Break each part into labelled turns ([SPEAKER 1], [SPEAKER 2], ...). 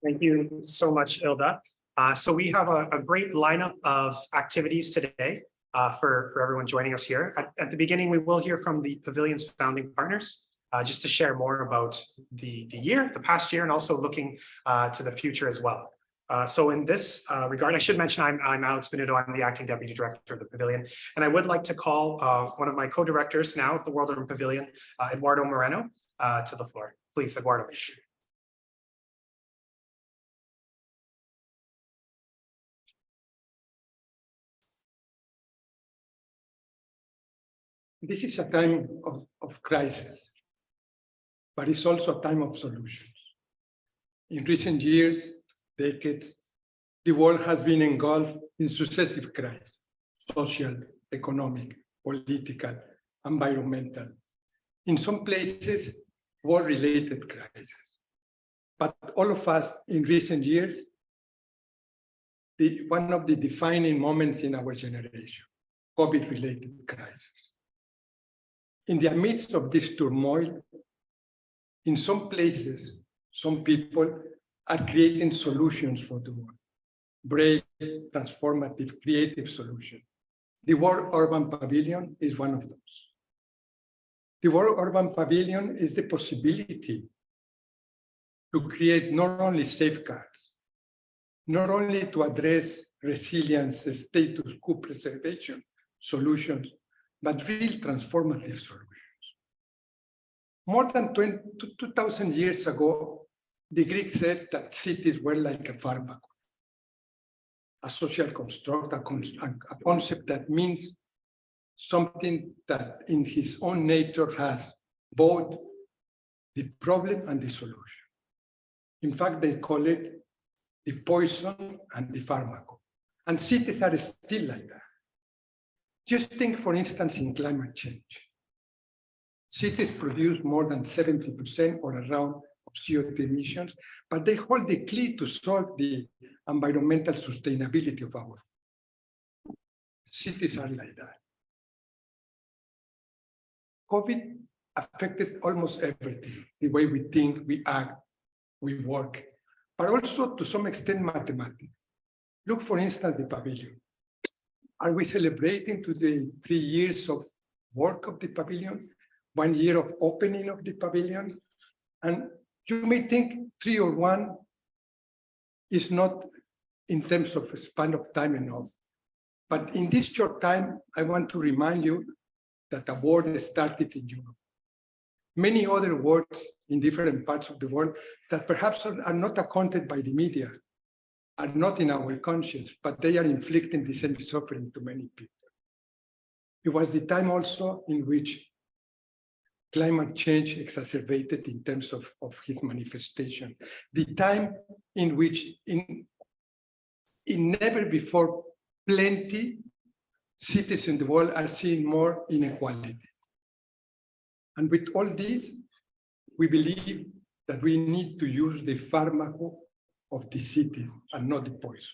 [SPEAKER 1] Thank you so much, Ilda. So we have a great lineup of activities today for everyone joining us here. At the beginning, we will hear from the Pavilion's founding partners, just to share more about the past year, and also looking to the future as well. So in this regard, I should mention I'm Alex Venuto. I'm the acting deputy director of the Pavilion, and I would like to call one of my co-directors now at the World Urban Pavilion, Eduardo Moreno, to the floor. Please, Eduardo.
[SPEAKER 2] This is a time of crisis, but it's also a time of solutions. In recent years, decades, the world has been engulfed in successive crises: social, economic, political, environmental. In some places, war-related crises. But all of us in recent years, one of the defining moments in our generation, COVID-related crisis. In the midst of this turmoil, in some places, some people are creating solutions for the world. Brave, transformative, creative solutions. The World Urban Pavilion is one of those. The World Urban Pavilion is the possibility to create not only safeguards, not only to address resilience, status quo preservation solutions, but real transformative solutions. More than 2,000 years ago, the Greeks said that cities were like a pharmacon, a social construct, a concept that means something that in his own nature has both the problem and the solution. In fact, they call it the poison and the pharmacon. And cities are still like that. Just think, for instance, in climate change. Cities produce more than 70% or around of CO2 emissions, but they hold the key to solve the environmental sustainability of our food. Cities are like that. COVID affected almost everything, the way we think, we act, we work, but also to some extent mathematics. Look, for instance, the Pavilion. Are we celebrating today 3 years of work of the Pavilion, 1 year of opening of the Pavilion? And you may think 3 or 1 is not in terms of a span of time enough. But in this short time, I want to remind you that the war started in Europe. Many other wars in different parts of the world that perhaps are not accounted by the media, are not in our conscience, but they are inflicting the same suffering to many people. It was the time also in which climate change exacerbated in terms of its manifestation. The time in which in never before plenty cities in the world are seeing more inequality. And with all this, we believe that we need to use the pharmaco of the city and not the poison.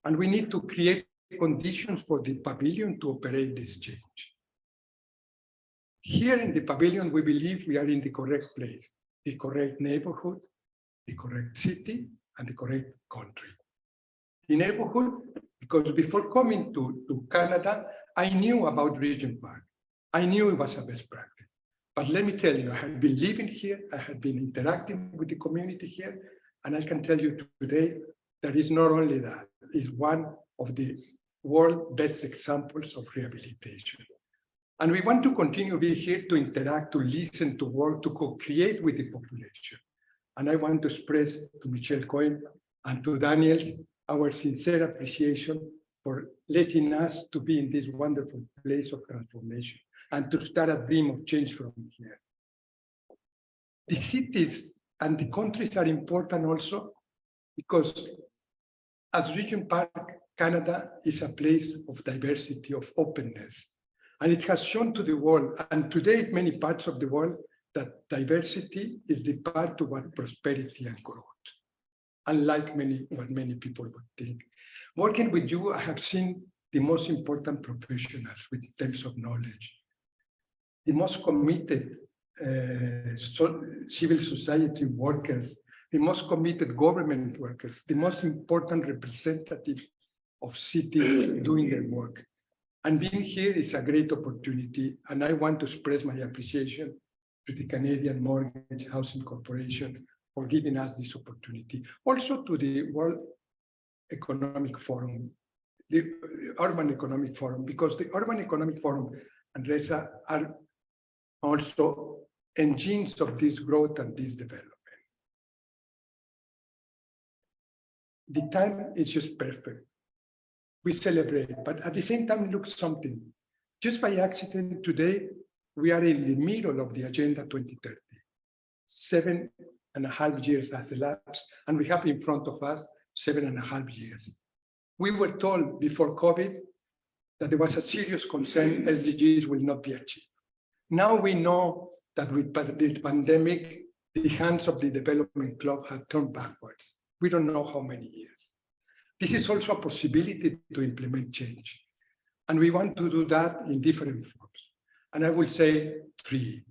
[SPEAKER 2] And we need to create conditions for the Pavilion to operate this change. Here in the Pavilion, we believe we are in the correct place, the correct neighborhood, the correct city, and the correct country. The neighborhood, because before coming to Canada, I knew about Regent Park. I knew it was a best practice. But let me tell you, I have been living here, I have been interacting with the community here, and I can tell you today that it's not only that, it's one of the world's best examples of rehabilitation. And we want to continue being here to interact, to listen, to work, to co-create with the population. And I want to express to Michelle Cohen and to Daniels our sincere appreciation for letting us to be in this wonderful place of transformation and to start a dream of change from here. The cities and the countries are important also because as Regent Park, Canada is a place of diversity, of openness. And it has shown to the world, and today in many parts of the world, that diversity is the path toward prosperity and growth, unlike what many people would think. Working with you, I have seen the most important professionals in terms of knowledge, the most committed civil society workers the most committed government workers, the most important representatives of cities doing their work. And being here is a great opportunity, and I want to express my appreciation to the Canadian Mortgage Housing Corporation for giving us this opportunity. Also to the World Economic Forum, the Urban Economic Forum, because the Urban Economic Forum and RESA are also engines of this growth and this development. The time is just perfect. We celebrate, but at the same time, look something. Just by accident, today, we are in the middle of the Agenda 2030. 7.5 years has elapsed, and we have in front of us 7.5 years. We were told before COVID that there was a serious concern SDGs will not be achieved. Now we know that with the pandemic, the hands of the development club have turned backwards. We don't know how many years. This is also a possibility to implement change. And we want to do that in different forms. And I will say 3.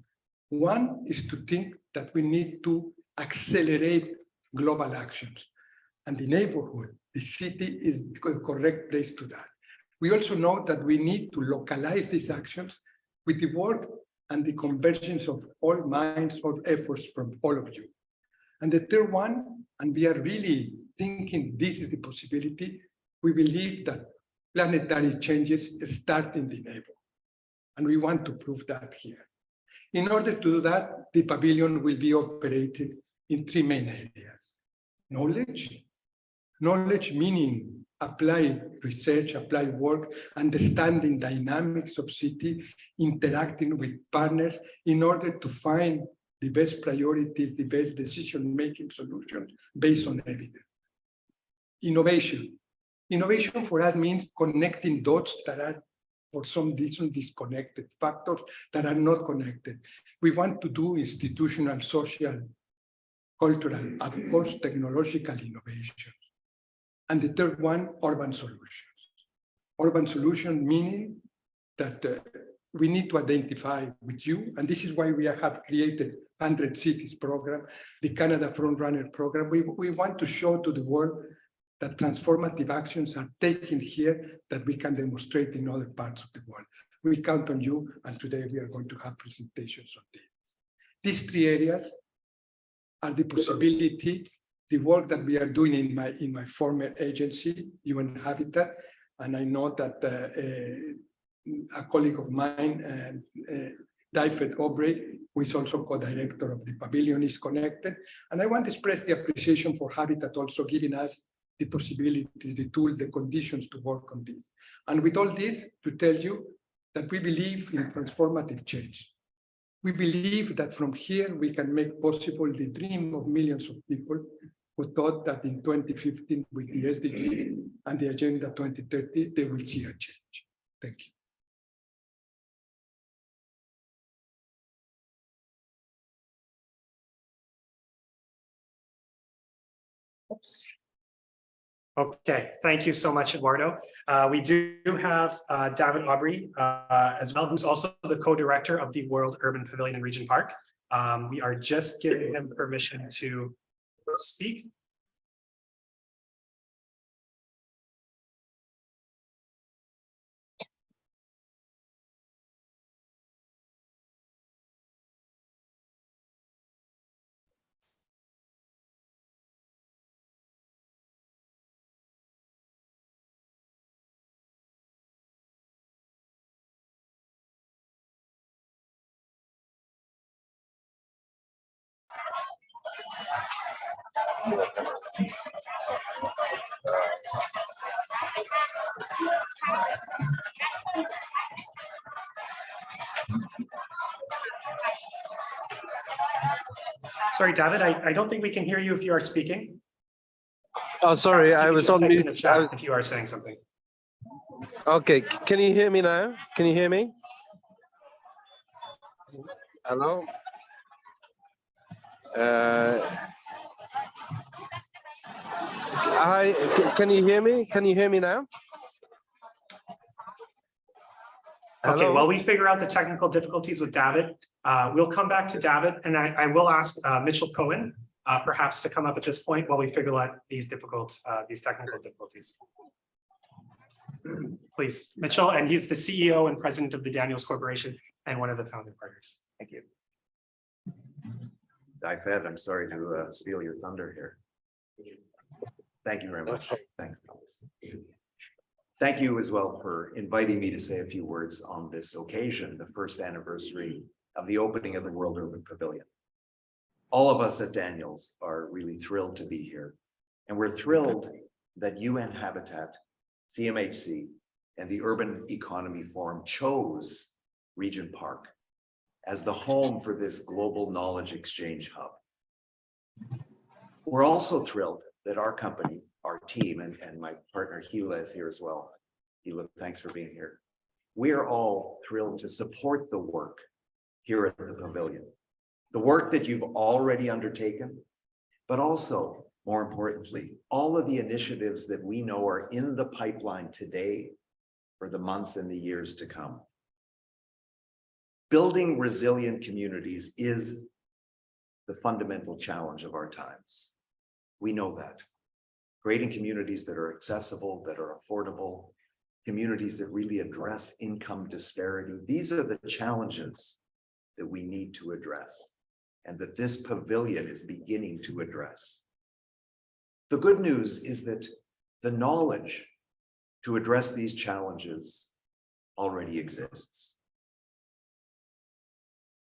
[SPEAKER 2] One is to think that we need to accelerate global actions. And the neighborhood, the city is the correct place to that. We also know that we need to localize these actions with the work and the convergence of all minds, all efforts from all of you. And the third one, and we are really thinking this is the possibility, we believe that planetary changes start in the neighborhood. And we want to prove that here. In order to do that, the pavilion will be operated in 3 main areas. Knowledge meaning apply research, apply work, understanding dynamics of city, interacting with partners in order to find the best priorities, the best decision-making solutions based on evidence. Innovation. Innovation for us means connecting dots that are for some reason disconnected, factors that are not connected. We want to do institutional, social, cultural, of course, technological innovations. And the third one, urban solutions. Urban solution meaning that we need to identify with you, and this is why we have created 100 Cities program, the Canada Frontrunner program. We want to show to the world that transformative actions are taken here that we can demonstrate in other parts of the world. We count on you, and today we are going to have presentations on this. These 3 areas are the possibility, the work that we are doing in my former agency, UN Habitat, and I know that a colleague of mine, Dyfed Aubrey, who is also co-director of the Pavilion, is connected. And I want to express the appreciation for Habitat also giving us the possibilities, the tools, the conditions to work on this. And with all this, to tell you that we believe in transformative change. We believe that from here, we can make possible the dream of millions of people who thought that in 2015, with the SDGs and the Agenda 2030, they will see a change. Thank you.
[SPEAKER 1] Oops. Okay, thank you so much, Eduardo. We do have David Aubrey as well, who's also the co-director of the World Urban Pavilion in Regent Park. We are just giving him permission to speak. Sorry, David, I don't think we can hear you if you are speaking.
[SPEAKER 3] Oh, sorry, I was on mute.
[SPEAKER 1] In the chat if you are saying something.
[SPEAKER 3] Okay, can you hear me now? Can you hear me? Hello? Hi, can you hear me? Can you hear me now?
[SPEAKER 1] Okay,
[SPEAKER 3] Hello?
[SPEAKER 1] while we figure out the technical difficulties with David, we'll come back to David, and I will ask Mitchell Cohen perhaps to come up at this point while we figure out these technical difficulties. Please, Mitchell, and he's the CEO and president of the Daniels Corporation and one of the founding partners.
[SPEAKER 4] Thank you. Fed, I'm sorry to steal your thunder here. Thank you very much. Thanks. Thank you as well for inviting me to say a few words on this occasion, the first anniversary of the opening of the World Urban Pavilion. All of us at Daniels are really thrilled to be here. And we're thrilled that UN Habitat, CMHC, and the Urban Economy Forum chose Regent Park as the home for this global knowledge exchange hub. We're also thrilled that our company, our team, and my partner Gila is here as well. Gila, thanks for being here. We are all thrilled to support the work here at the Pavilion. The work that you've already undertaken, but also, more importantly, all of the initiatives that we know are in the pipeline today for the months and the years to come. Building resilient communities is the fundamental challenge of our times. We know that. Creating communities that are accessible, that are affordable, communities that really address income disparity. These are the challenges that we need to address and that this pavilion is beginning to address. The good news is that the knowledge to address these challenges already exists.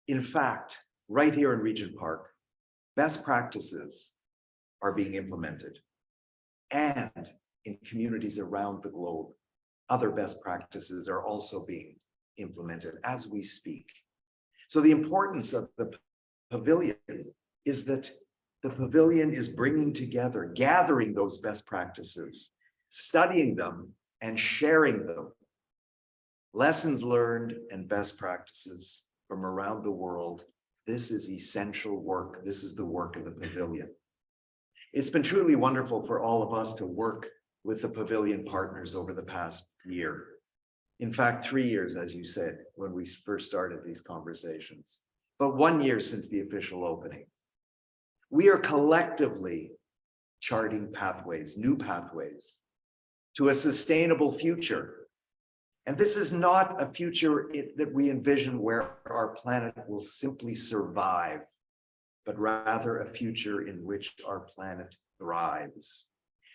[SPEAKER 4] In fact, right here in Regent Park, best practices are being implemented. And in communities around the globe, other best practices are also being implemented as we speak. So the importance of the pavilion is that the pavilion is bringing together, gathering those best practices, studying them and sharing them. Lessons learned and best practices from around the world. This is essential work. This is the work of the pavilion. It's been truly wonderful for all of us to work with the pavilion partners over the past year. In fact, 3 years, as you said, when we first started these conversations, but 1 year since the official opening. We are collectively charting pathways, new pathways to a sustainable future. And this is not a future that we envision where our planet will simply survive, but rather a future in which our planet thrives.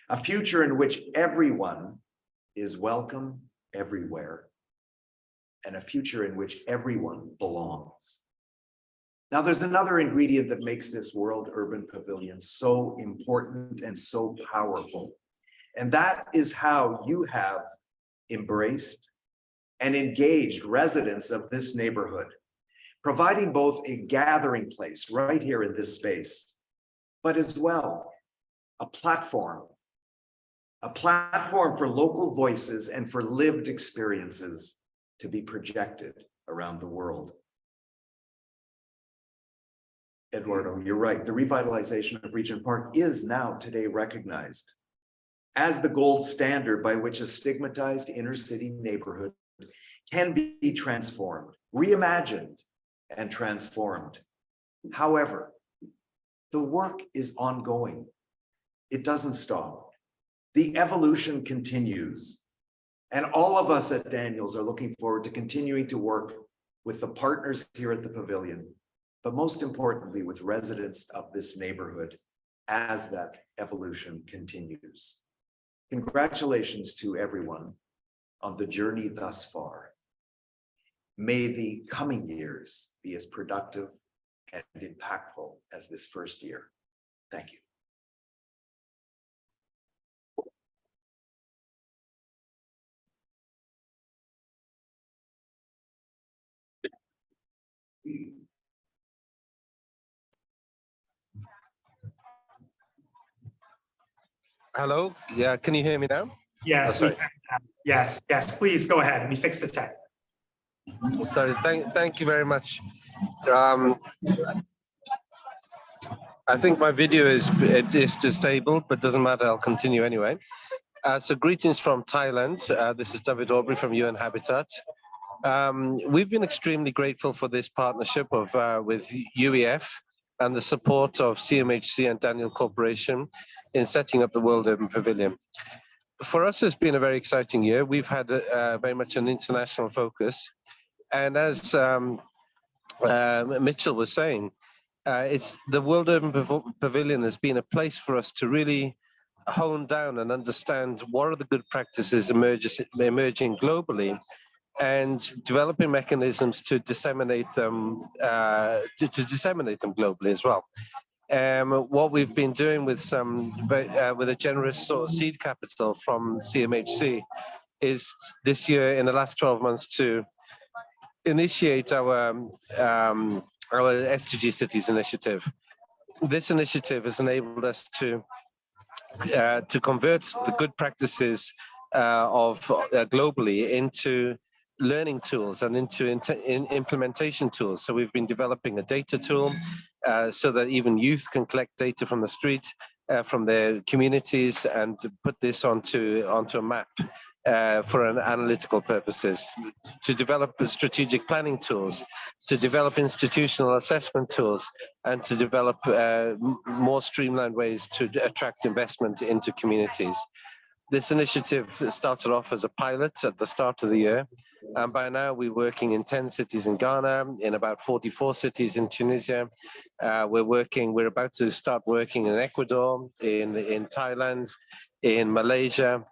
[SPEAKER 4] A future in which everyone is welcome everywhere, and a future in which everyone belongs. Now, there's another ingredient that makes this World Urban Pavilion so important and so powerful, and that is how you have embraced and engaged residents of this neighborhood, providing both a gathering place right here in this space, but as well a platform for local voices and for lived experiences to be projected around the world. Eduardo, you're right. The revitalization of Regent Park is now today recognized as the gold standard by which a stigmatized inner city neighborhood can be transformed, reimagined, and transformed. However, the work is ongoing. It doesn't stop. The evolution continues. And all of us at Daniels are looking forward to continuing to work with the partners here at the Pavilion, but most importantly with residents of this neighborhood as that evolution continues. Congratulations to everyone on the journey thus far. May the coming years be as productive and impactful as this first year. Thank you.
[SPEAKER 3] Hello? Yeah, can you hear me now?
[SPEAKER 1] Yes,
[SPEAKER 3] That's
[SPEAKER 1] yes, please go ahead. We fixed the tech.
[SPEAKER 3] Sorry, thank you very much. I think my video is disabled, but doesn't matter, I'll continue anyway. So greetings from Thailand. This is David Aubrey from UN Habitat. We've been extremely grateful for this partnership with UEF and the support of CMHC and Daniel Corporation in setting up the World Urban Pavilion. For us, it's been a very exciting year. We've had very much an international focus. And as Mitchell was saying, it's the World Urban Pavilion has been a place for us to really hone down and understand what are the good practices emerging globally, and developing mechanisms to disseminate them disseminate them globally as well. What we've been doing with with a generous sort of seed capital from CMHC is this year, in the last 12 months, to initiate our SDG Cities initiative. This initiative has enabled us to convert the good practices of globally into learning tools and into implementation tools. So we've been developing a data tool so that even youth can collect data from the street, from their communities, and put this onto a map for analytical purposes, to develop strategic planning tools, to develop institutional assessment tools, and to develop more streamlined ways to attract investment into communities. This initiative started off as a pilot at the start of the year, and by now we're working in 10 cities in Ghana, in about 44 cities in Tunisia. We're about to start working in Ecuador, in Thailand, in Malaysia,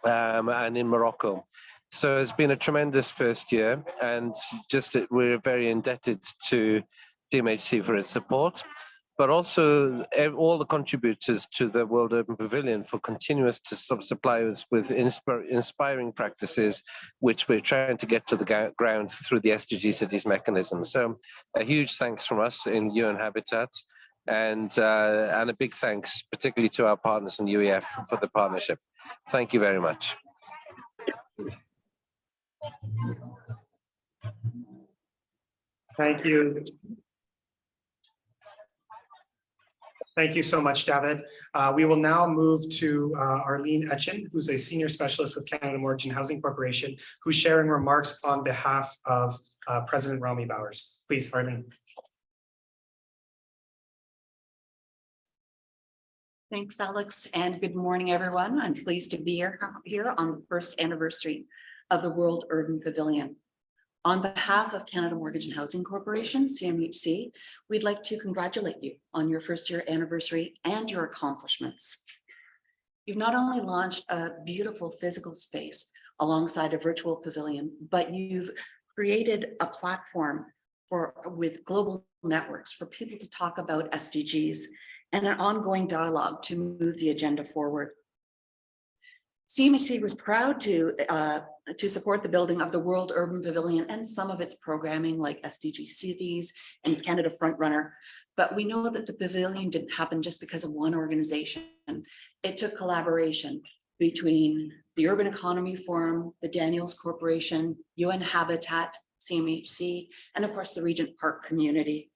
[SPEAKER 3] and in Morocco. So it's been a tremendous first year, and we're very indebted to DMHC for its support, but also all the contributors to the World Urban Pavilion for continuous to supply us with inspiring practices, which we're trying to get to the ground through the SDG Cities mechanism. So a huge thanks from us in UN Habitat, and a big thanks particularly to our partners in UEF for the partnership. Thank you very much.
[SPEAKER 1] Thank you. Thank you so much, David. We will now move to Arlene Etchen, who's a senior specialist with Canada Mortgage and Housing Corporation, who's sharing remarks on behalf of President Romy Bowers. Please, Arlene.
[SPEAKER 5] Thanks, Alex, and good morning, everyone. I'm pleased to be here on the first anniversary of the World Urban Pavilion. On behalf of Canada Mortgage and Housing Corporation, CMHC, we'd like to congratulate you on your first year anniversary and your accomplishments. You've not only launched a beautiful physical space alongside a virtual pavilion, but you've created a platform with global networks for people to talk about SDGs and an ongoing dialogue to move the agenda forward. CMHC was proud to support the building of the World Urban Pavilion and some of its programming like SDG Cities and Canada Frontrunner, but we know that the pavilion didn't happen just because of one organization. It took collaboration between the Urban Economy Forum, the Daniels Corporation, UN Habitat, CMHC, and of course the Regent Park community.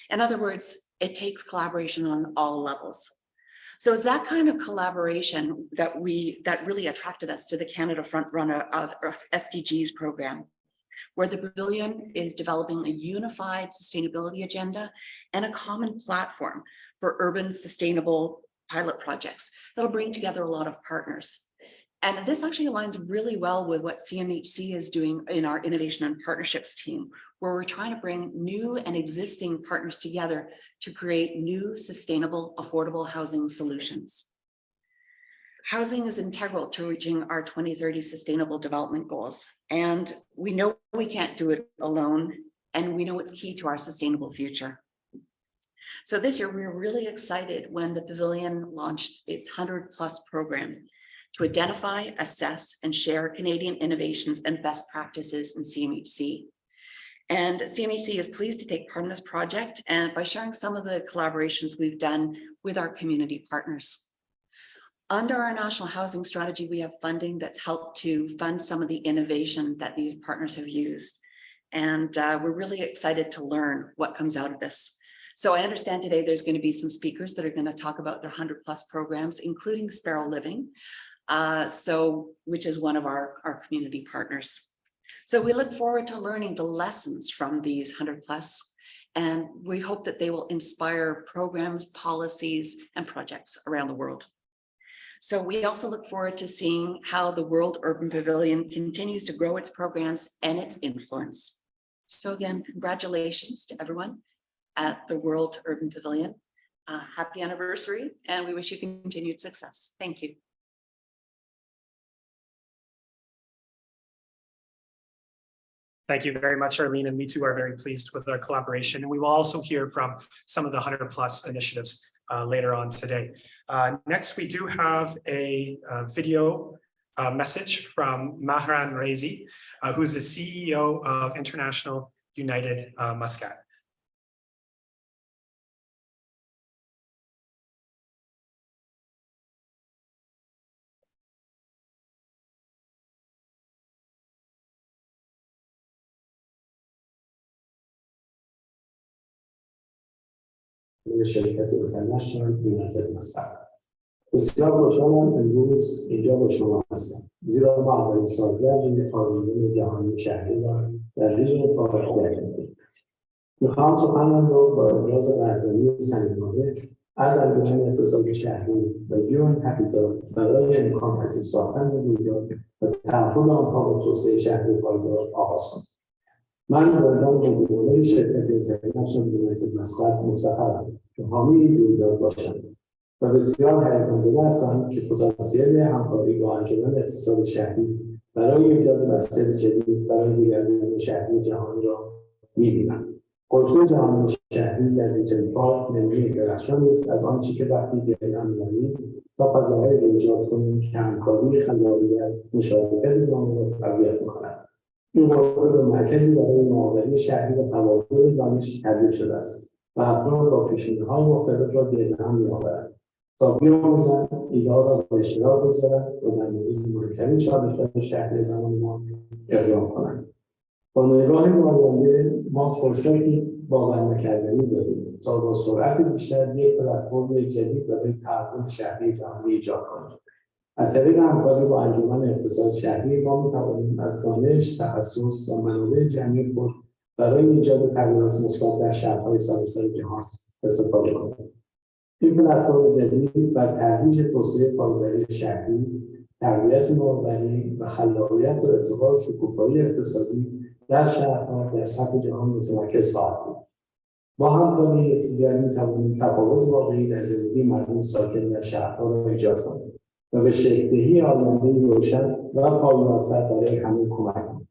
[SPEAKER 5] In other words, it takes collaboration on all levels. So it's that kind of collaboration that really attracted us to the Canada Frontrunner of SDGs program, where the pavilion is developing a unified sustainability agenda and a common platform for urban sustainable pilot projects that'll bring together a lot of partners. And this actually aligns really well with what CMHC is doing in our innovation and partnerships team, where we're trying to bring new and existing partners together to create new, sustainable, affordable housing solutions. Housing is integral to reaching our 2030 sustainable development goals. And we know we can't do it alone, and we know it's key to our sustainable future. So this year, we were really excited when the Pavilion launched its 100+ program to identify, assess, and share Canadian innovations and best practices in CMHC. And CMHC is pleased to take part in this project and by sharing some of the collaborations we've done with our community partners. Under our national housing strategy, we have funding that's helped to fund some of the innovation that these partners have used. And we're really excited to learn what comes out of this. So I understand today there's going to be some speakers that are going to talk about their 100+ programs, including Sparrow Living, which is one of our community partners. So we look forward to learning the lessons from these 100+ And we hope that they will inspire programs, policies, and projects around the world. So we also look forward to seeing how the World Urban Pavilion continues to grow its programs and its influence. So again, congratulations to everyone at the World Urban Pavilion. Happy anniversary, and we wish you continued success. Thank you.
[SPEAKER 1] Thank you very much, Arlene, and we too are very pleased with our collaboration. And we will also hear from some of the 100+ initiatives later on today. Next, we do have a video message from Mahran Rezi, who's the CEO of International United Muscat.
[SPEAKER 6] شرکت اینترنشنال یونایتد مسقط. بسیار خوشحالم امروز اینجا با شما هستم، زیرا ما اولین سالگرد پاویلیون جهانی شهری را در ریژن پارک گردیدیم. میخواهم سخنم را با ابراز قدردانی صمیمانه از انجمن اقتصاد شهری و یون کپیتال برای امکان پذیر ساختن رویداد و تعهد آنها با توسعه شهری پایدار آغاز کنم. من به عنوان مدیر شرکت اینترنشنال یونایتد مسقط مفتخرم که حامی این رویداد باشم و بسیار هیجان زده هستم که پتانسیل همکاری با انجمن اقتصاد شهری برای ایجاد مسیر جدید برای دیگران شهری جهانی را می‌بینم. قطب جهانی شهری در ریجنت پارک نمونه درخشانی است از آنچه که وقتی گردن می‌آییم تا فضاهایی را ایجاد کنیم که همکاری خلاقیت مشارکت آن را تقویت می‌کند. این غرفه به مرکزی برای نوآوری شهری و تبادل دانش تبدیل شده است و افراد با پیشینه‌های مختلف را گرد هم می‌آورد تا بیاموزند، ایده‌ها را به اشتراک بگذارند و در مورد مهمترین چالش‌های شهری زمان ما اقدام کنند. با نگاه به آینده ما فرصتی باور نکردنی داریم تا با سرعت بیشتر یک پلتفرم جدید برای تعهد شهری جهانی ایجاد کنیم. از طریق همکاری با انجمن اقتصاد شهری ما می‌توانیم از دانش، تخصص و منابع جمعی خود برای ایجاد تغییرات مثبت در شهرهای سراسر جهان استفاده کنیم. این پلتفرم جدید بر ترویج توسعه پایداری شهری، تقویت نوآوری و خلاقیت و ارتقاء شکوفایی اقتصادی در شهرها در سطح جهان متمرکز خواهد بود. با همکاری یکدیگر می‌توانیم تفاوت واقعی در زندگی مردم ساکن در شهرها را ایجاد کنیم و به شکل‌دهی آینده‌ای روشن و پایدارتر برای همه کمک کنیم.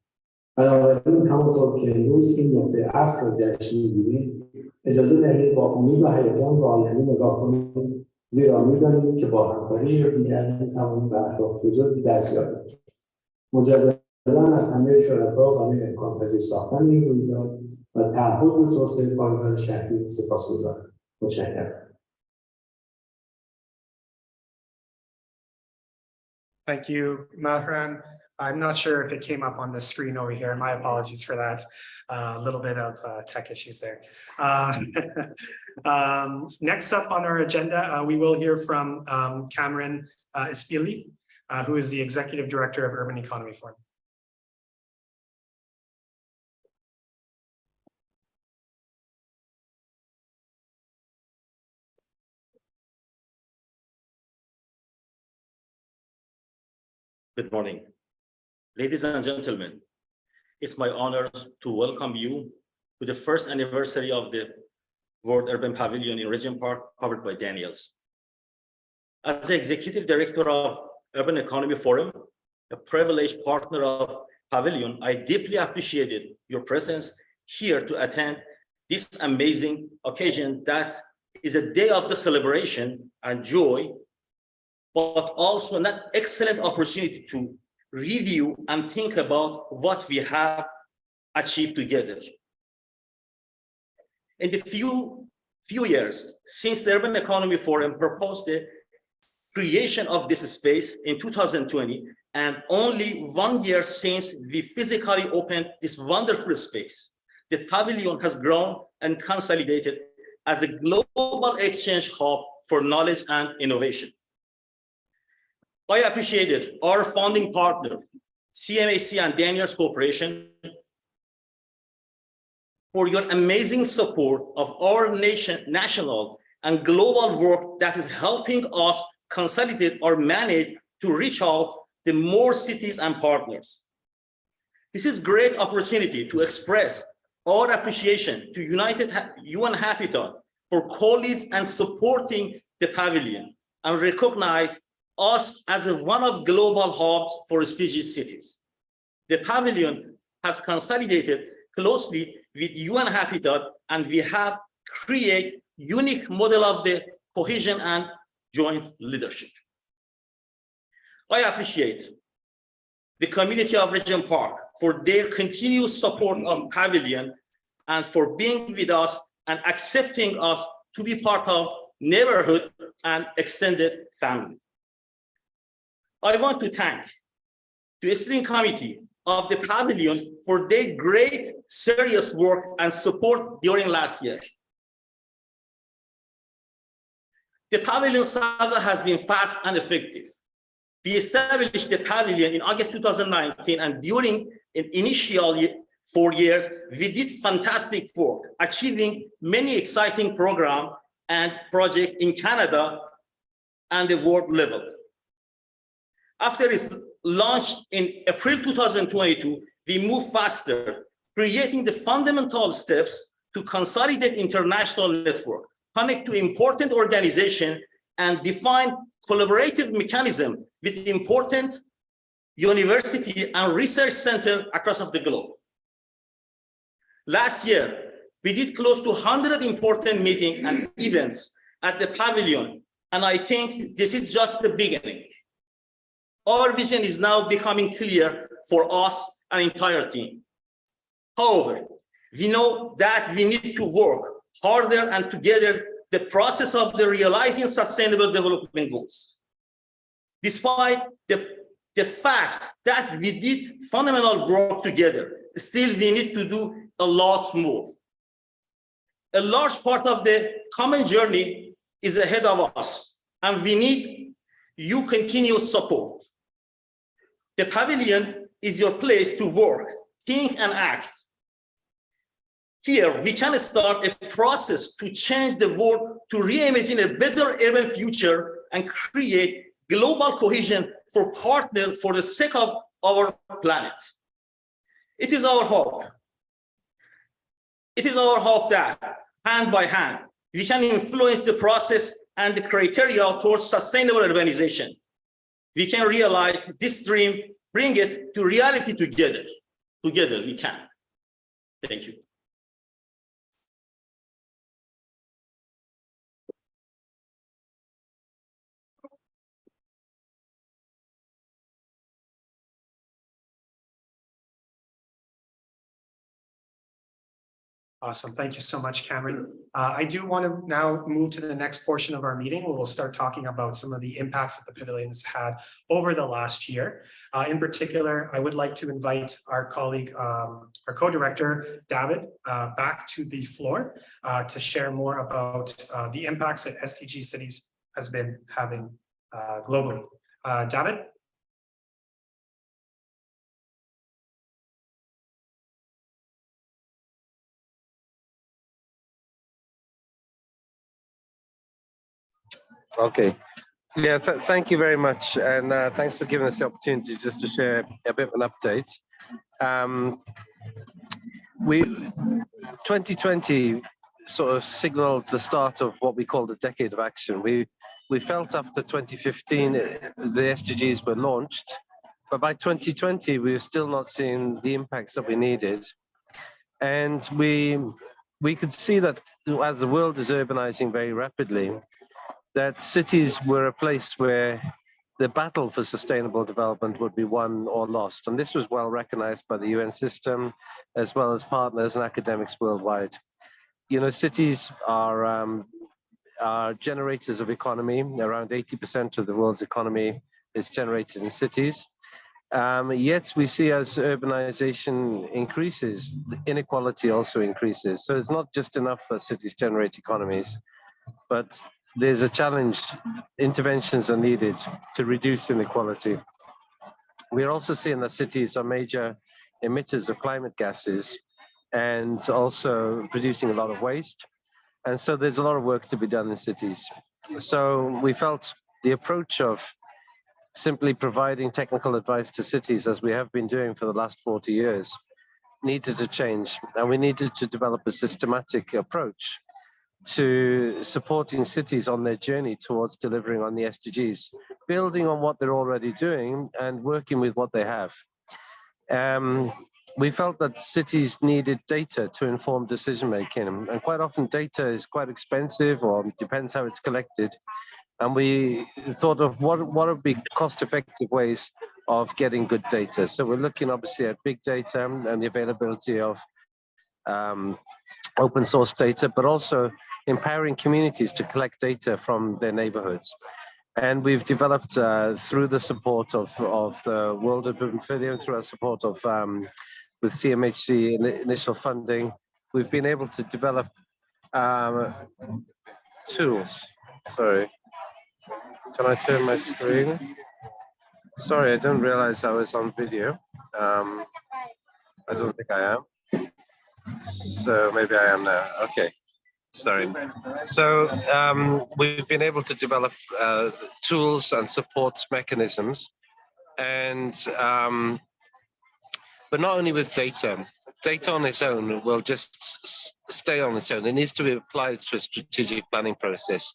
[SPEAKER 6] بنابراین همانطور که امروز این نقطه عطف را جشن می‌گیریم، اجازه دهید با امید و هیجان به آینده نگاه کنیم، زیرا می‌دانیم که با همکاری یکدیگر می‌توانیم به اهداف بزرگی دست یابیم. مجدداً از همه شرکا برای امکان‌پذیر ساختن این رویداد و تعهد به توسعه پایدار شهری سپاسگزارم. متشکرم.
[SPEAKER 1] Thank you, Mahran. I'm not sure if it came up on the screen over here. My apologies for that. A little bit of tech issues there. Next up on our agenda, we will hear from Cameron Ispili, who is the Executive Director of Urban Economy Forum.
[SPEAKER 7] Good morning. Ladies and gentlemen, it's my honor to welcome you to the first anniversary of the World Urban Pavilion in Regent Park, covered by Daniels. As the Executive Director of Urban Economy Forum, a privileged partner of Pavilion, I deeply appreciated your presence here to attend this amazing occasion that is a day of the celebration and joy, but also an excellent opportunity to review and think about what we have achieved together. In the few years since the Urban Economy Forum proposed the creation of this space in 2020, and only 1 year since we physically opened this wonderful space, the Pavilion has grown and consolidated as a global exchange hub for knowledge and innovation. I appreciated our founding partner, CMAC and Daniels Corporation, for your amazing support of our national and global work that is helping us consolidate or manage to reach out to more cities and partners. This is a great opportunity to express our appreciation to UN Habitat for colleagues and supporting the Pavilion and recognize us as one of global hubs for SDG cities. The Pavilion has consolidated closely with UN Habitat, and we have created unique model of the cohesion and joint leadership. I appreciate the community of Regent Park for their continued support of Pavilion and for being with us and accepting us to be part of neighborhood and extended family. I want to thank the steering committee of the Pavilion for their great serious work and support during last year. The Pavilion saga has been fast and effective. We established the Pavilion in August 2019, and during an initial 4 years, we did fantastic work, achieving many exciting programs and projects in Canada and the world level. After its launch in April 2022, we moved faster, creating the fundamental steps to consolidate international network, connect to important organizations, and define collaborative mechanism with important university and research center across the globe. Last year, we did close to 100 important meetings and events at the Pavilion, and I think this is just the beginning. Our vision is now becoming clear for us and entire team. However, we know that we need to work harder and together the process of the realizing sustainable development goals. Despite the fact that we did fundamental work together, still we need to do a lot more. A large part of the common journey is ahead of us, and we need your continued support. The Pavilion is your place to work, think, and act. Here, we can start a process to change the world, to reimagine a better urban future and create global cohesion for partners for the sake of our planet. It is our hope. It is our hope that, hand by hand, we can influence the process and the criteria towards sustainable urbanization. We can realize this dream, bring it to reality together. Together we can. Thank you.
[SPEAKER 1] Awesome. Thank you so much, Cameron. I do want to now move to the next portion of our meeting where we'll start talking about some of the impacts that the Pavilion's had over the last year. In particular, I would like to invite our colleague, our co-director, David, back to the floor to share more about the impacts that SDG cities has been having globally. David?
[SPEAKER 3] Okay. Yeah, thank you very much. And thanks for giving us the opportunity just to share a bit of an update. 2020 sort of signaled the start of what we call the decade of action. We felt after 2015, the SDGs were launched, but by 2020, we were still not seeing the impacts that we needed. And we could see that as the world is urbanizing very rapidly, that cities were a place where the battle for sustainable development would be won or lost. And this was well recognized by the UN system, as well as partners and academics worldwide. You know, cities are generators of economy. Around 80% of the world's economy is generated in cities. Yet we see as urbanization increases, the inequality also increases. So it's not just enough for cities to generate economies, but there's a challenge. Interventions are needed to reduce inequality. We're also seeing that cities are major emitters of climate gases, and also producing a lot of waste. And so there's a lot of work to be done in cities. So we felt the approach of simply providing technical advice to cities, as we have been doing for the last 40 years, needed to change. And we needed to develop a systematic approach to supporting cities on their journey towards delivering on the SDGs, building on what they're already doing and working with what they have. We felt that cities needed data to inform decision making, and quite often data is quite expensive, or depends how it's collected. And we thought of what would be cost-effective ways of getting good data. So we're looking obviously at big data and the availability of open source data, but also empowering communities to collect data from their neighborhoods. And we've developed through the support of the World Urban Pavilion, through our support of with CMHC initial funding, we've been able to develop tools. Sorry, can I turn my screen? Sorry, I didn't realize I was on video. I don't think I am. So maybe I am now. Okay. Sorry. So we've been able to develop tools and support mechanisms, and but not only with data. Data on its own will just stay on its own. It needs to be applied to a strategic planning process.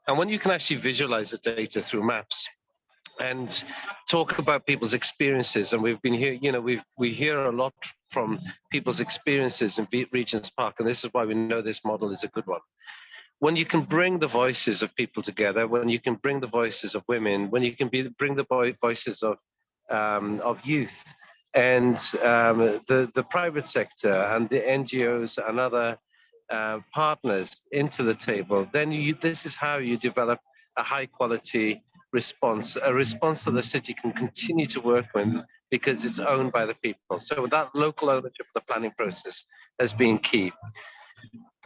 [SPEAKER 3] And when you can actually visualize the data through maps and talk about people's experiences, and we've been here, you know, we hear a lot from people's experiences in Regent Park, and this is why we know this model is a good one. When you can bring the voices of people together, when you can bring the voices of women, when you can bring the voices of youth, and the private sector and the NGOs and other partners into the table, then this is how you develop a high quality response, a response that the city can continue to work with because it's owned by the people. So that local ownership of the planning process has been key.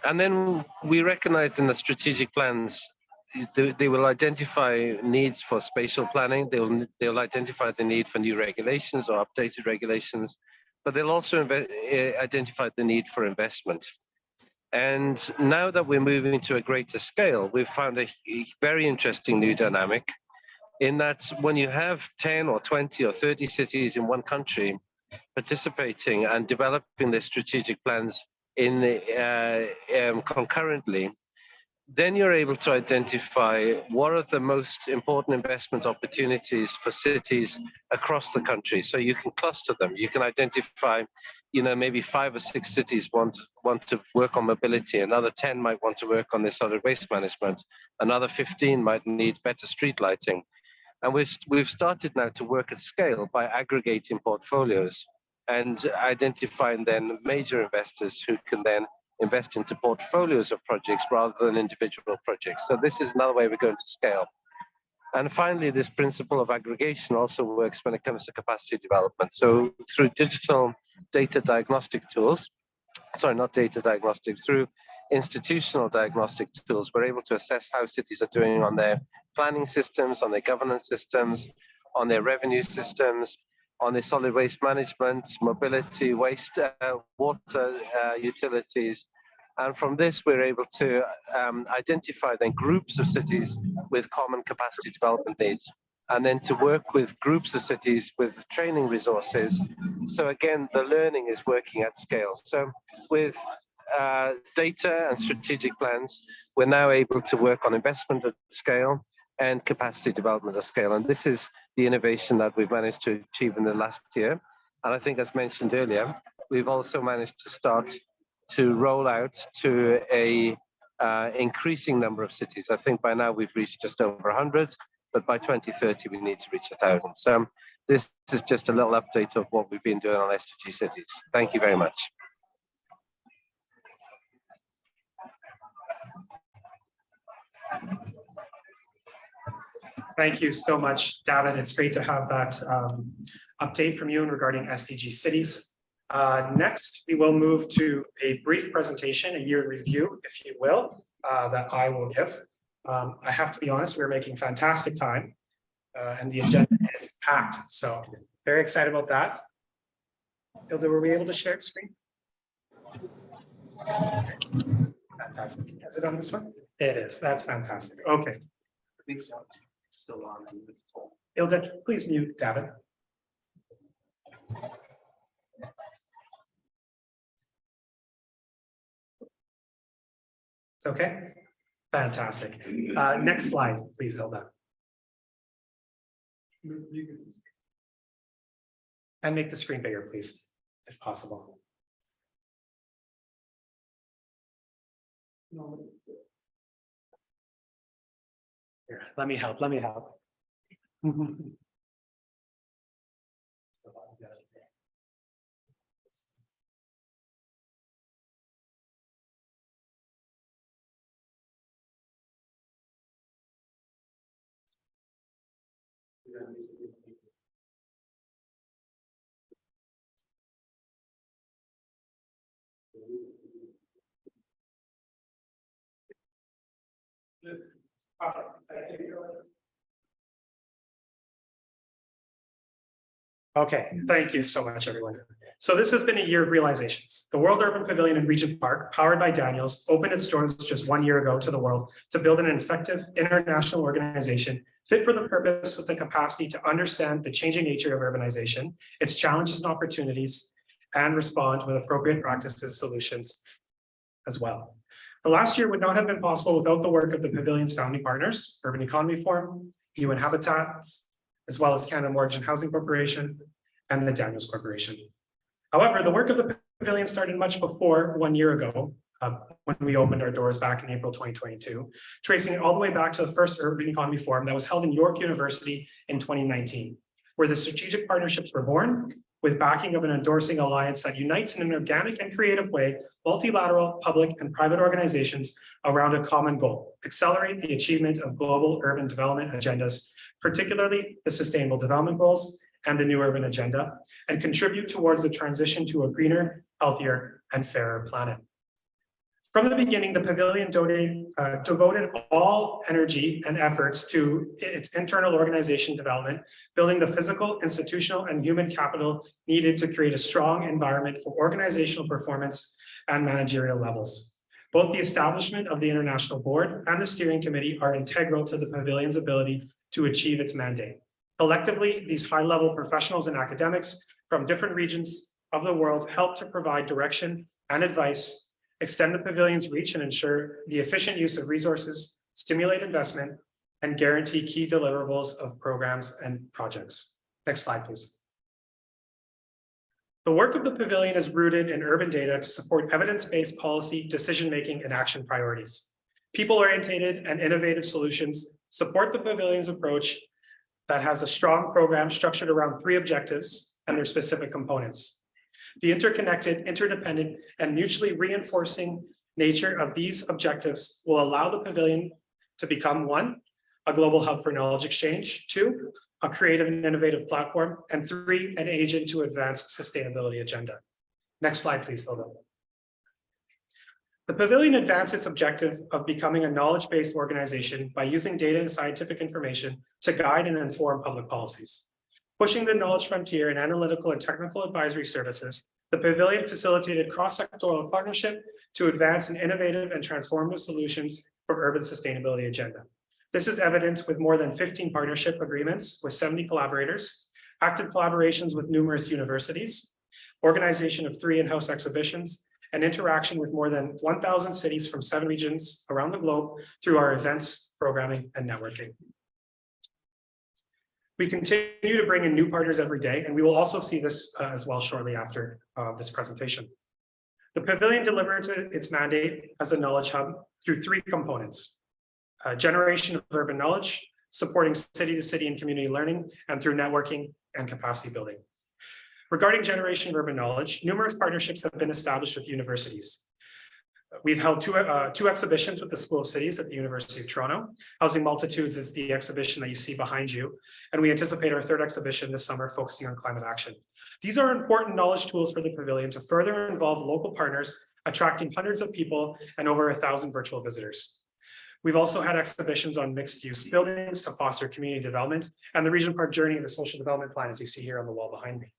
[SPEAKER 3] And then we recognized in the strategic plans, they will identify needs for spatial planning. They'll identify the need for new regulations or updated regulations, but they'll also identify the need for investment. And now that we're moving to a greater scale, we've found a very interesting new dynamic in that when you have 10 or 20 or 30 cities in one country participating and developing their strategic plans concurrently, then you're able to identify what are the most important investment opportunities for cities across the country. So you can cluster them. You can identify, you know, maybe 5 or 6 cities want to work on mobility. Another 10 might want to work on their solid waste management. Another 15 might need better street lighting. And we've started now to work at scale by aggregating portfolios and identifying then major investors who can then invest into portfolios of projects rather than individual projects. So this is another way we're going to scale. And finally, this principle of aggregation also works when it comes to capacity development. So through digital data diagnostic tools, through institutional diagnostic tools, we're able to assess how cities are doing on their planning systems, on their governance systems, on their revenue systems, on their solid waste management, mobility, waste, water utilities. And from this, we're able to identify then groups of cities with common capacity development needs, and then to work with groups of cities with training resources. So again, the learning is working at scale. So with data and strategic plans, we're now able to work on investment at scale and capacity development at scale. And this is the innovation that we've managed to achieve in the last year. And I think, as mentioned earlier, we've also managed to start to roll out to a increasing number of cities. I think by now we've reached just over 100, but by 2030 we need to reach 1,000. So this is just a little update of what we've been doing on SDG cities. Thank you very much.
[SPEAKER 1] Thank you so much, Gavin. It's great to have that update from you regarding SDG cities. Next, we will move to a brief presentation, a year in review, if you will, that I will give. I have to be honest, we're making fantastic time and the agenda is packed. So very excited about that. Hilda, were we able to share screen? Fantastic. Is it on this one? It is. That's fantastic. Okay.
[SPEAKER 8] Still on.
[SPEAKER 1] Ilda, please mute Davin. It's okay. Fantastic. Next slide, please, Hilda. And make the screen bigger, please, if possible. Here, let me help. Okay, thank you so much, everyone. So this has been a year of realizations. The World Urban Pavilion in Regent Park, powered by Daniels, opened its doors just 1 year ago to the world to build an effective international organization fit for the purpose with the capacity to understand the changing nature of urbanization, its challenges and opportunities, and respond with appropriate practices, solutions as well. The last year would not have been possible without the work of the Pavilion's founding partners, Urban Economy Forum, UN Habitat, as well as Canada Mortgage and Housing Corporation and the Daniels Corporation. However, the work of the Pavilion started much before 1 year ago, when we opened our doors back in April 2022, tracing it all the way back to the first Urban Economy Forum that was held in York University in 2019, where the strategic partnerships were born with backing of an endorsing alliance that unites in an organic and creative way multilateral, public, and private organizations around a common goal: accelerate the achievement of global urban development agendas, particularly the Sustainable Development Goals and the New Urban Agenda, and contribute towards the transition to a greener, healthier, and fairer planet. From the beginning, the Pavilion devoted all energy and efforts to its internal organization development, building the physical, institutional, and human capital needed to create a strong environment for organizational performance and managerial levels. Both the establishment of the International Board and the Steering Committee are integral to the Pavilion's ability to achieve its mandate. Collectively, these high-level professionals and academics from different regions of the world help to provide direction and advice, extend the Pavilion's reach, and ensure the efficient use of resources, stimulate investment, and guarantee key deliverables of programs and projects. Next slide, please. The work of the Pavilion is rooted in urban data to support evidence-based policy, decision-making, and action priorities. People-oriented and innovative solutions support the Pavilion's approach that has a strong program structured around 3 objectives and their specific components. The interconnected, interdependent, and mutually reinforcing nature of these objectives will allow the Pavilion to become 1, a global hub for knowledge exchange, 2, a creative and innovative platform, and 3, an agent to advance sustainability agenda. Next slide, please, Hilda. The Pavilion advanced its objective of becoming a knowledge-based organization by using data and scientific information to guide and inform public policies. Pushing the knowledge frontier in analytical and technical advisory services, the Pavilion facilitated cross-sectoral partnership to advance an innovative and transformative solutions for urban sustainability agenda. This is evident with more than 15 partnership agreements with 70 collaborators, active collaborations with numerous universities, organization of 3 in-house exhibitions, and interaction with more than 1,000 cities from 7 regions around the globe through our events, programming, and networking. We continue to bring in new partners every day, and we will also see this as well shortly after this presentation. The Pavilion delivers its mandate as a knowledge hub through 3 components: generation of urban knowledge, supporting city-to-city and community learning, and through networking and capacity building. Regarding generation of urban knowledge, numerous partnerships have been established with universities. We've held two exhibitions with the School of Cities at the University of Toronto. Housing Multitudes is the exhibition that you see behind you, and we anticipate our 3rd exhibition this summer focusing on climate action. These are important knowledge tools for the Pavilion to further involve local partners, attracting hundreds of people and over 1,000 virtual visitors. We've also had exhibitions on mixed-use buildings to foster community development and the Regent Park journey of the social development plan, as you see here on the wall behind me.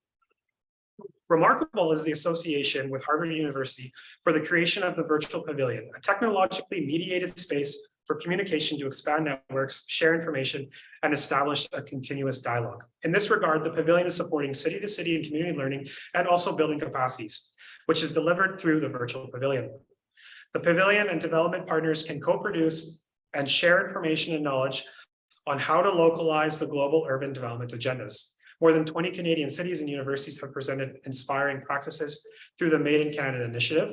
[SPEAKER 1] Remarkable is the association with Harvard University for the creation of the Virtual Pavilion, a technologically mediated space for communication to expand networks, share information, and establish a continuous dialogue. In this regard, the Pavilion is supporting city-to-city and community learning and also building capacities, which is delivered through the Virtual Pavilion. The Pavilion and development partners can co-produce and share information and knowledge on how to localize the global urban development agendas. More than 20 Canadian cities and universities have presented inspiring practices through the Made in Canada initiative.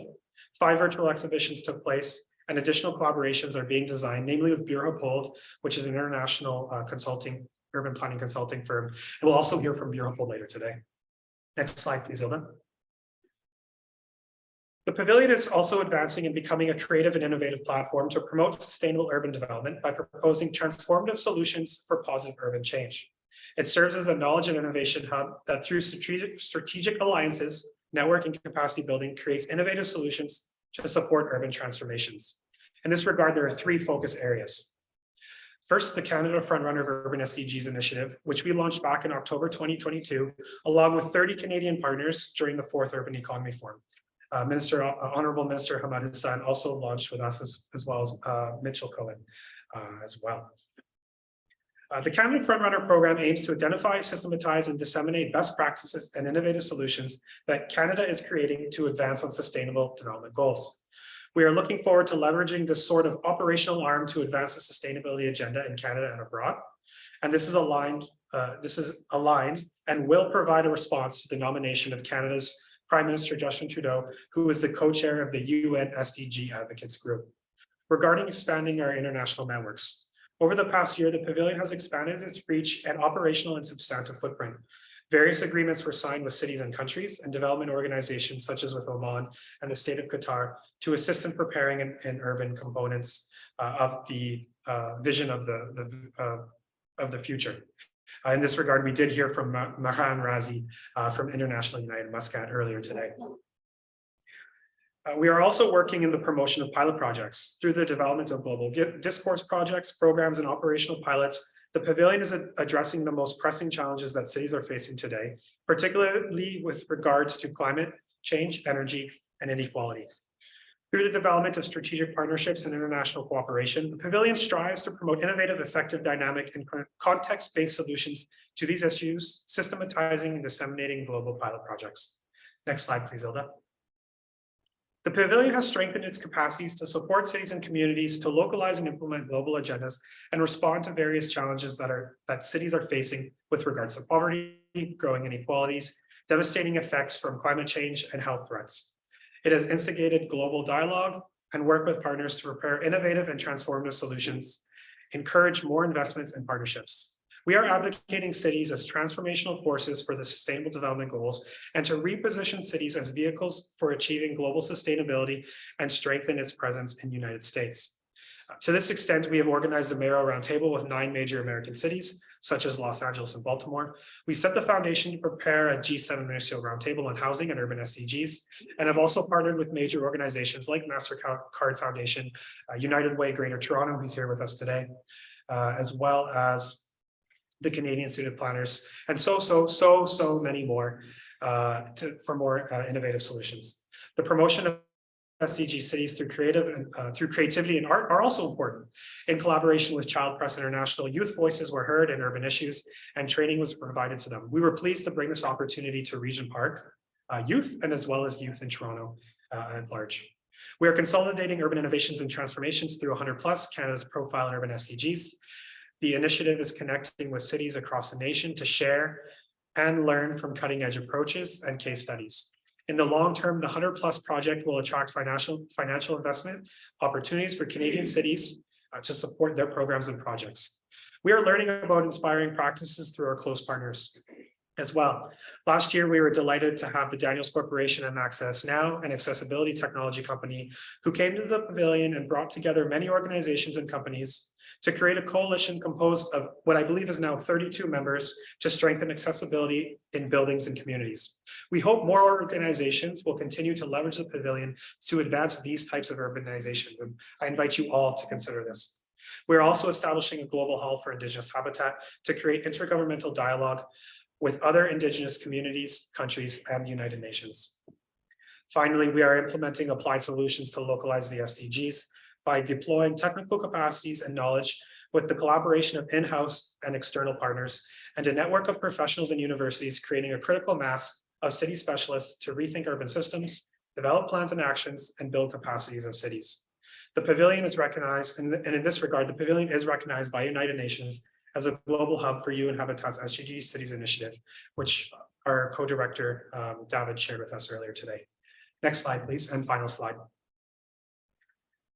[SPEAKER 1] 5 virtual exhibitions took place, and additional collaborations are being designed, namely with Bureau Hold, which is an international urban planning consulting firm. And we'll also hear from Bureau Hold later today. Next slide, please, Ilda. The Pavilion is also advancing and becoming a creative and innovative platform to promote sustainable urban development by proposing transformative solutions for positive urban change. It serves as a knowledge and innovation hub that through strategic alliances, network and capacity building creates innovative solutions to support urban transformations. In this regard, there are 3 focus areas. First, the Canada Frontrunner of Urban SDGs initiative, which we launched back in October 2022, along with 30 Canadian partners during the 4th Urban Economy Forum. Honorable Minister Hamad Hussain also launched with us as well as Mitchell Cohen as well. The Canada Frontrunner program aims to identify, systematize, and disseminate best practices and innovative solutions that Canada is creating to advance on sustainable development goals. We are looking forward to leveraging this sort of operational arm to advance the sustainability agenda in Canada and abroad. And this is aligned and will provide a response to the nomination of Canada's Prime Minister Justin Trudeau, who is the co-chair of the UN SDG Advocates Group. Regarding expanding our international networks, over the past year, the Pavilion has expanded its reach and operational and substantive footprint. Various agreements were signed with cities and countries and development organizations such as with Oman and the state of Qatar to assist in preparing and urban components of the vision of the future. In this regard, we did hear from Mahan Razi from International United Muscat earlier today. We are also working in the promotion of pilot projects through the development of global discourse projects, programs, and operational pilots. The Pavilion is addressing the most pressing challenges that cities are facing today, particularly with regards to climate change, energy, and inequality. Through the development of strategic partnerships and international cooperation, the Pavilion strives to promote innovative, effective, dynamic, and context-based solutions to these issues, systematizing and disseminating global pilot projects. Next slide, please, Ilda. The Pavilion has strengthened its capacities to support cities and communities to localize and implement global agendas and respond to various challenges that cities are facing with regards to poverty, growing inequalities, devastating effects from climate change, and health threats. It has instigated global dialogue and worked with partners to prepare innovative and transformative solutions, encourage more investments and partnerships. We are advocating cities as transformational forces for the Sustainable Development Goals and to reposition cities as vehicles for achieving global sustainability and strengthen its presence in the United States. To this extent, we have organized a mayoral roundtable with 9 major American cities, such as Los Angeles and Baltimore. We set the foundation to prepare a G7 ministerial roundtable on housing and urban SDGs, and have also partnered with major organizations like MasterCard Foundation, United Way Greater Toronto, who's here with us today, as well as the Canadian Institute of Planners, and so many more for more innovative solutions. The promotion of SDG cities through creativity and art are also important. In collaboration with Child Press International, youth voices were heard in urban issues and training was provided to them. We were pleased to bring this opportunity to Regent Park youth and as well as youth in Toronto at large. We are consolidating urban innovations and transformations through 100+ Canada's profile in urban SDGs. The initiative is connecting with cities across the nation to share and learn from cutting edge approaches and case studies. In the long term, the 100+ project will attract financial investment opportunities for Canadian cities to support their programs and projects. We are learning about inspiring practices through our close partners as well. Last year, we were delighted to have the Daniels Corporation and Access Now, an accessibility technology company, who came to the Pavilion and brought together many organizations and companies to create a coalition composed of what I believe is now 32 members to strengthen accessibility in buildings and communities. We hope more organizations will continue to leverage the Pavilion to advance these types of urbanization. And I invite you all to consider this. We're also establishing a global hall for Indigenous habitat to create intergovernmental dialogue with other Indigenous communities, countries, and the United Nations. Finally, we are implementing applied solutions to localize the SDGs by deploying technical capacities and knowledge with the collaboration of in-house and external partners and a network of professionals and universities, creating a critical mass of city specialists to rethink urban systems, develop plans and actions, and build capacities of cities. The Pavilion is recognized, and in this regard, the Pavilion is recognized by United Nations as a global hub for UN Habitat's SDG Cities Initiative, which our co-director, David, shared with us earlier today. Next slide, please, and final slide.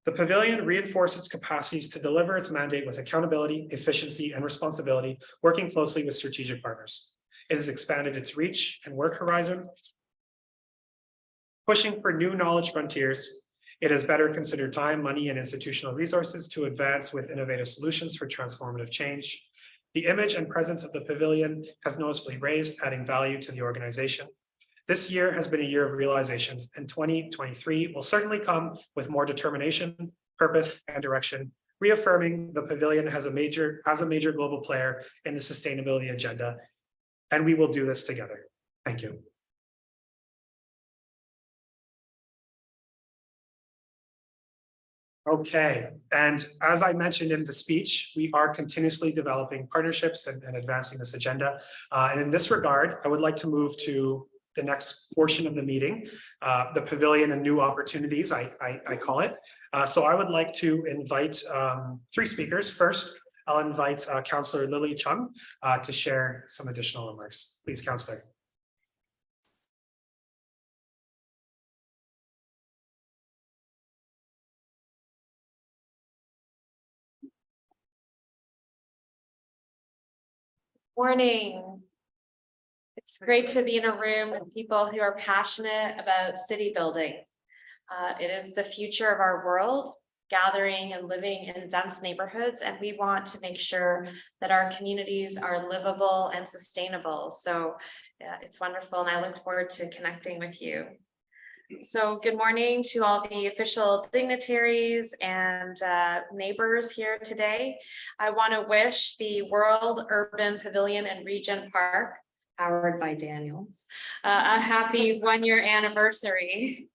[SPEAKER 1] The Pavilion reinforced its capacities to deliver its mandate with accountability, efficiency, and responsibility, working closely with strategic partners. It has expanded its reach and work horizon, pushing for new knowledge frontiers. It has better considered time, money, and institutional resources to advance with innovative solutions for transformative change. The image and presence of the Pavilion has noticeably raised, adding value to the organization. This year has been a year of realizations, and 2023 will certainly come with more determination, purpose, and direction, reaffirming the Pavilion as a major global player in the sustainability agenda, and we will do this together. Thank you. Okay, and as I mentioned in the speech, we are continuously developing partnerships and advancing this agenda. And in this regard, I would like to move to the next portion of the meeting, the Pavilion and New Opportunities, I call it. So I would like to invite three speakers. First, I'll invite Councillor Lily Chung to share some additional remarks. Please, Councillor.
[SPEAKER 9] Morning. It's great to be in a room with people who are passionate about city building. It is the future of our world, gathering and living in dense neighborhoods, and we want to make sure that our communities are livable and sustainable. So it's wonderful, and I look forward to connecting with you. So good morning to all the official dignitaries and neighbors here today. I want to wish the World Urban Pavilion in Regent Park, powered by Daniels, a happy one-year anniversary.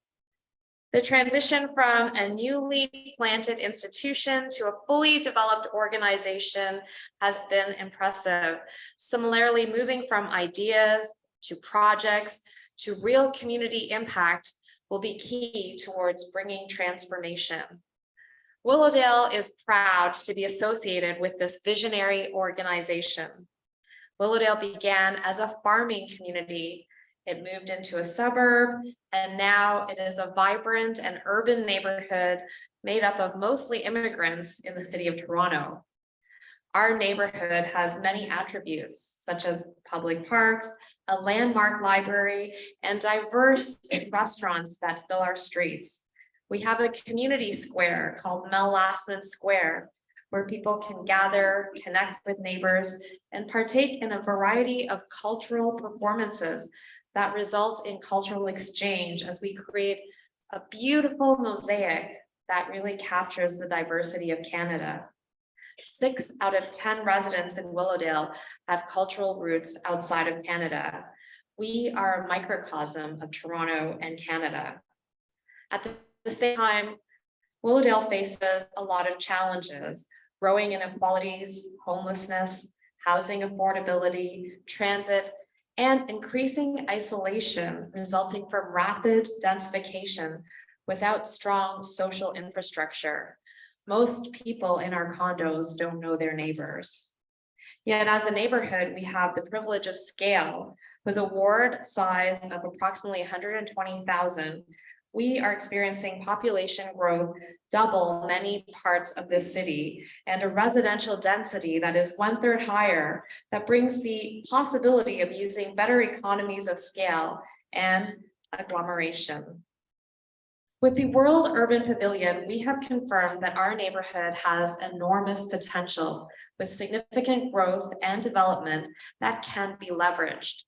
[SPEAKER 9] The transition from a newly planted institution to a fully developed organization has been impressive. Similarly, moving from ideas to projects to real community impact will be key towards bringing transformation. Willowdale is proud to be associated with this visionary organization. Willowdale began as a farming community. It moved into a suburb, and now it is a vibrant and urban neighborhood made up of mostly immigrants in the city of Toronto. Our neighborhood has many attributes, such as public parks, a landmark library, and diverse restaurants that fill our streets. We have a community square called Mel Lastman Square, where people can gather, connect with neighbors, and partake in a variety of cultural performances that result in cultural exchange as we create a beautiful mosaic that really captures the diversity of Canada. 6 out of 10 residents in Willowdale have cultural roots outside of Canada. We are a microcosm of Toronto and Canada. At the same time, Willowdale faces a lot of challenges: growing inequalities, homelessness, housing affordability, transit, and increasing isolation resulting from rapid densification without strong social infrastructure. Most people in our condos don't know their neighbors. Yet as a neighborhood, we have the privilege of scale. With a ward size of approximately 120,000, we are experiencing population growth double many parts of this city, and a residential density that is 1/3 higher, that brings the possibility of using better economies of scale and agglomeration. With the World Urban Pavilion, we have confirmed that our neighborhood has enormous potential with significant growth and development that can be leveraged.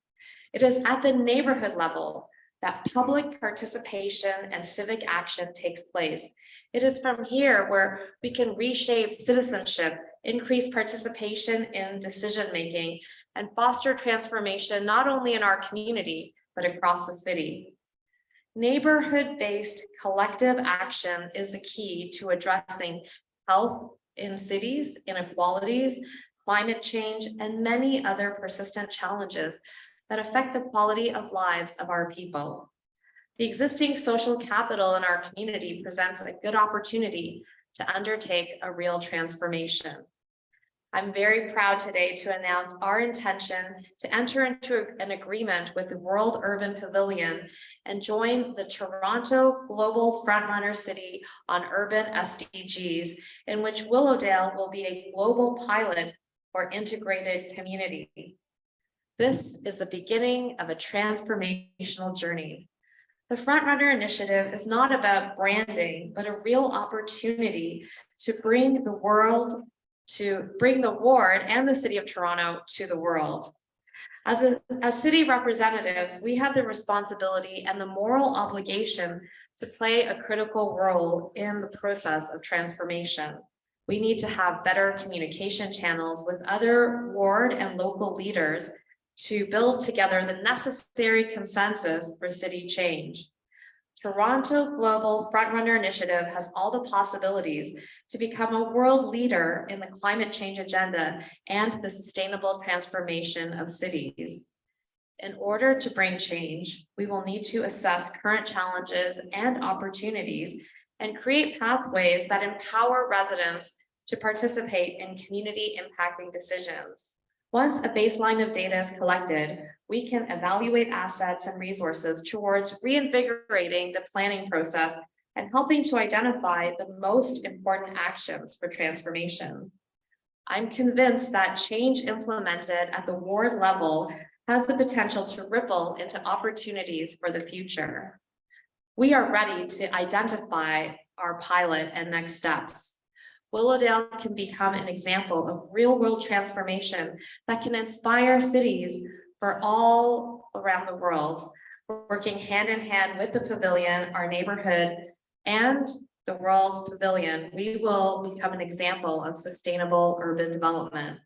[SPEAKER 9] It is at the neighborhood level that public participation and civic action takes place. It is from here where we can reshape citizenship increase participation in decision-making, and foster transformation not only in our community, but across the city. Neighborhood-based collective action is the key to addressing health in cities, inequalities, climate change, and many other persistent challenges that affect the quality of lives of our people. The existing social capital in our community presents a good opportunity to undertake a real transformation. I'm very proud today to announce our intention to enter into an agreement with the World Urban Pavilion and join the Toronto Global Frontrunner City on Urban SDGs, in which Willowdale will be a global pilot for integrated community. This is the beginning of a transformational journey. The Frontrunner Initiative is not about branding, but a real opportunity to bring the ward and the City of Toronto to the world. As city representatives, we have the responsibility and the moral obligation to play a critical role in the process of transformation. We need to have better communication channels with other ward and local leaders to build together the necessary consensus for city change. Toronto Global Frontrunner Initiative has all the possibilities to become a world leader in the climate change agenda and the sustainable transformation of cities. In order to bring change, we will need to assess current challenges and opportunities and create pathways that empower residents to participate in community impacting decisions. Once a baseline of data is collected, we can evaluate assets and resources towards reinvigorating the planning process and helping to identify the most important actions for transformation. I'm convinced that change implemented at the ward level has the potential to ripple into opportunities for the future. We are ready to identify our pilot and next steps. Willowdale can become an example of real-world transformation that can inspire cities for all around the world, working hand in hand with the Pavilion, our neighborhood, and the World Pavilion. We will become an example of sustainable urban development.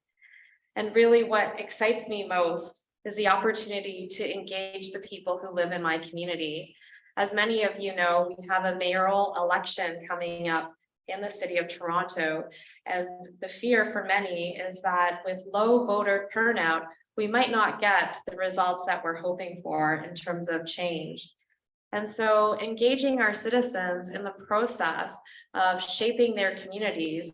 [SPEAKER 9] And really what excites me most is the opportunity to engage the people who live in my community. As many of you know, we have a mayoral election coming up in the city of Toronto. And the fear for many is that with low voter turnout, we might not get the results that we're hoping for in terms of change. And so engaging our citizens in the process of shaping their communities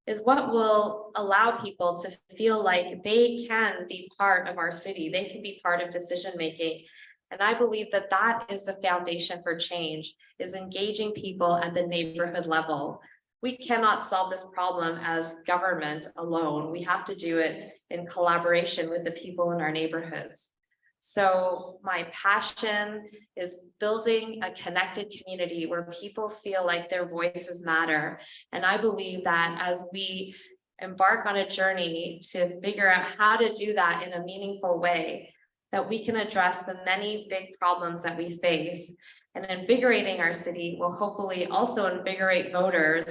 [SPEAKER 9] is what will allow people to feel like they can be part of our city. They can be part of decision-making. And I believe that that is the foundation for change, is engaging people at the neighborhood level. We cannot solve this problem as government alone. We have to do it in collaboration with the people in our neighborhoods. So my passion is building a connected community where people feel like their voices matter. And I believe that as we embark on a journey to figure out how to do that in a meaningful way, that we can address the many big problems that we face. And invigorating our city will hopefully also invigorate voters,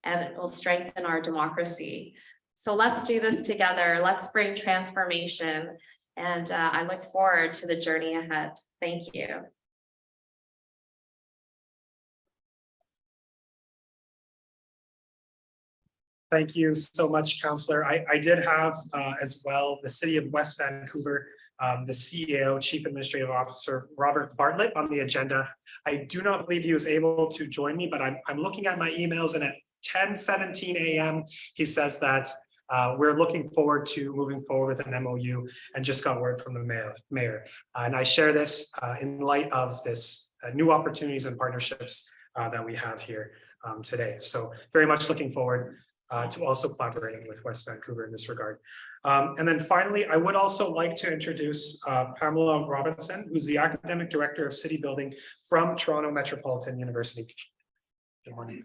[SPEAKER 9] and it will strengthen our democracy. So let's do this together. Let's bring transformation. And I look forward to the journey ahead. Thank you.
[SPEAKER 1] Thank you so much, Councillor. I did have as well the City of West Vancouver, the CEO, Chief Administrative Officer, Robert Bartlett on the agenda. I do not believe he was able to join me, but I'm looking at my emails, and at 10:17 a.m. he says that we're looking forward to moving forward with an MOU, and just got word from the mayor. And I share this in light of this new opportunities and partnerships that we have here today. So very much looking forward to also collaborating with West Vancouver in this regard. And then finally, I would also like to introduce Pamela Robinson, who's the Academic Director of City Building from Toronto Metropolitan University. Good morning.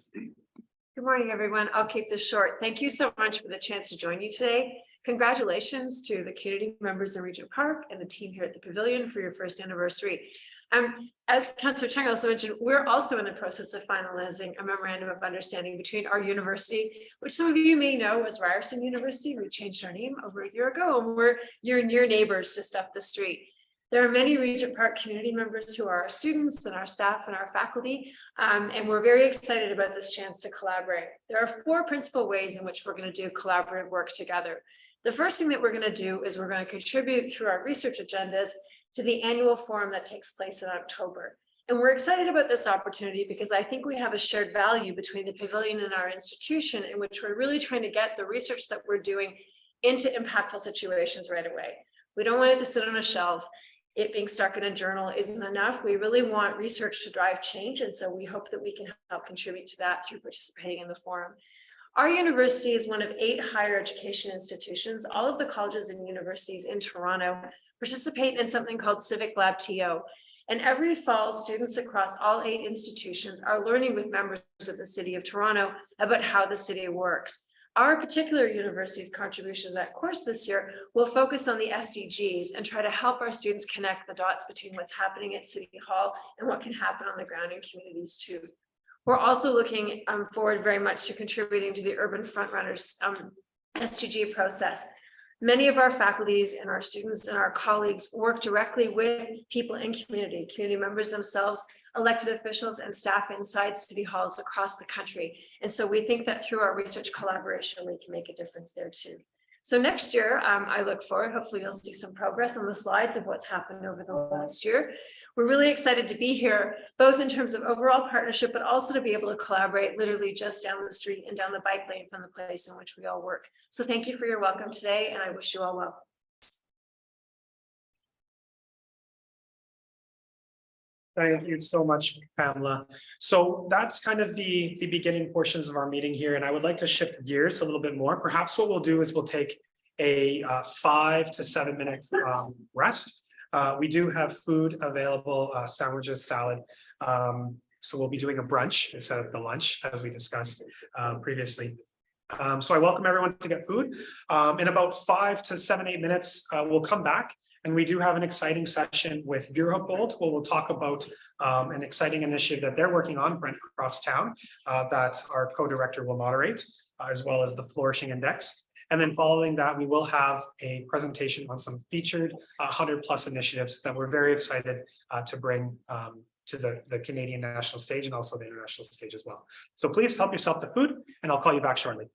[SPEAKER 10] Good morning, everyone. I'll keep this short. Thank you so much for the chance to join you today. Congratulations to the community members of Regent Park and the team here at the Pavilion for your first anniversary. As Councillor Chung also mentioned, we're also in the process of finalizing a memorandum of understanding between our university, which some of you may know was Ryerson University. We changed our name over a year ago, and we're your near neighbors just up the street. There are many Regent Park community members who are our students and our staff and our faculty, and we're very excited about this chance to collaborate. There are 4 principal ways in which we're going to do collaborative work together. The first thing that we're going to do is we're going to contribute through our research agendas to the annual forum that takes place in October. And we're excited about this opportunity because I think we have a shared value between the Pavilion and our institution, in which we're really trying to get the research that we're doing into impactful situations right away. We don't want it to sit on a shelf. It being stuck in a journal isn't enough. We really want research to drive change. And so we hope that we can help contribute to that through participating in the forum. Our university is one of 8 higher education institutions. All of the colleges and universities in Toronto participate in something called Civic Lab TO. And every fall, students across all 8 institutions are learning with members of the City of Toronto about how the city works. Our particular university's contribution to that course this year will focus on the SDGs and try to help our students connect the dots between what's happening at City Hall and what can happen on the ground in communities too. We're also looking forward very much to contributing to the Urban Frontrunners SDG process. Many of our faculties and our students and our colleagues work directly with people in community members themselves, elected officials and staff inside city halls across the country. And so we think that through our research collaboration, we can make a difference there too. So next year, I look forward, hopefully you'll see some progress on the slides of what's happened over the last year. We're really excited to be here, both in terms of overall partnership, but also to be able to collaborate literally just down the street and down the bike lane from the place in which we all work. So thank you for your welcome today, and I wish you all well.
[SPEAKER 1] Thank you so much, Pamela. So that's kind of the beginning portions of our meeting here, and I would like to shift gears a little bit more. Perhaps what we'll do is we'll take a 5 to 7 minute rest. We do have food available, sandwiches, salad. So we'll be doing a brunch instead of the lunch, as we discussed previously. So I welcome everyone to get food. In about 5 to 7, 8 minutes, we'll come back. And we do have an exciting session with Bureau Bold, where we'll talk about an exciting initiative that they're working on, Brent Cross Town, that our co-director will moderate, as well as the Flourishing Index. And then following that, we will have a presentation on some featured 100+ initiatives that we're very excited to bring to the Canadian national stage and also the international stage as well. So please help yourself to food, and I'll call you back shortly.